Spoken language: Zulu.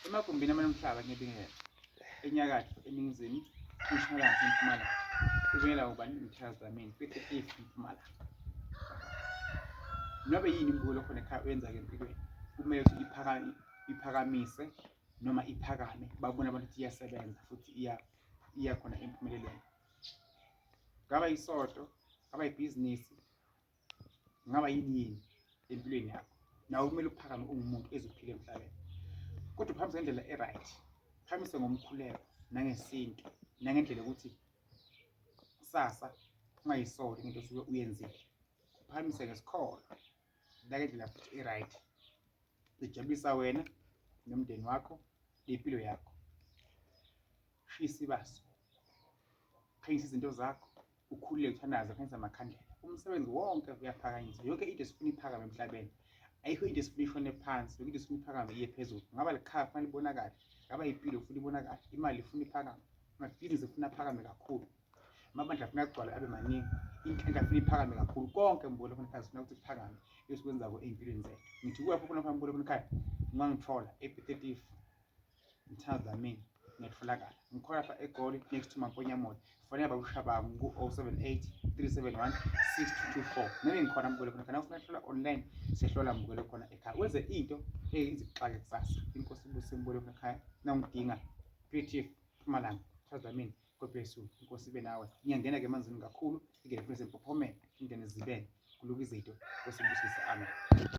Emagumbini amanomhlaba ngebingela enyakatho eningizimu entshonalanga empumalanga ubingela ubani umthazameni futhi impumalanga. Nobe yini imbulo khona ekhaya wenza-ke empilweni kumele ukuthi iphakamise noma iphakame babone abantu ukuthi iyasebenza futhi iya khona empumelelweni. Ngaba yisoto, ngaba ibhizinisi, ngaba yini empilweni yakho, nawe kumele uphakame ungumuntu ezophila emhlabeni. Kodwa uphamise ngendlela e-right, uphamise ngomkhuleko nangesintu nangendlela yokuthi kusasa ungayisoli into osuke uyenzile. Uphamise ngesikholo nangendlela futhi e-right ejabulisa wena nomndeni wakho nempilo yakho. Shiya isibaso, khanyisa izinto zakho, ukhululeke uthandaze, khanyisa amakhandlela. Umsebenzi wonke uyaphakanyiswa, yonke into esifuna iphakame emhlabeni. Ayikho into esifuna ishone phansi, yonke into esifuna iphakame iye phezulu. Ngaba likhaya kufanele libonakale, ngaba impilo ifuna ibonakale, imali ifuna iphakame, amabhizinisi ifuna aphakame kakhulu, amabandla afuna agcwale abe maningi, inhlanhla ifuna iphakame kakhulu. Konke mbulo khona ekhaya sifuna ukuthi kuphakame esikwenzako ey'mpilweni zethu. Ngithi kuwe phela khona mbulo khona ekhaya ungangithola e-30 Mthazameni ngiyatholakala. Ngikhona lapha eGoli next to Mamponyamoli. Fonela babushabanga ku-078 371 6224. Nami ngikhona mbulo khona ekhaya. Ufuna ukuhlola online siyahlola mbulo khona ekhaya. Wenze into ezikuxake kusasa. Inkosi ibuse mbulo khona ekhaya. Nawungidinga creative Mpumalanga Mthazameni. God bless you. Inkosi ibe nawe. Ngiyangena-ke emanzini kakhulu, ingene futhi empophomeni, ingene ezibeni, kuluka izinto. Inkosi ibusise. Amen.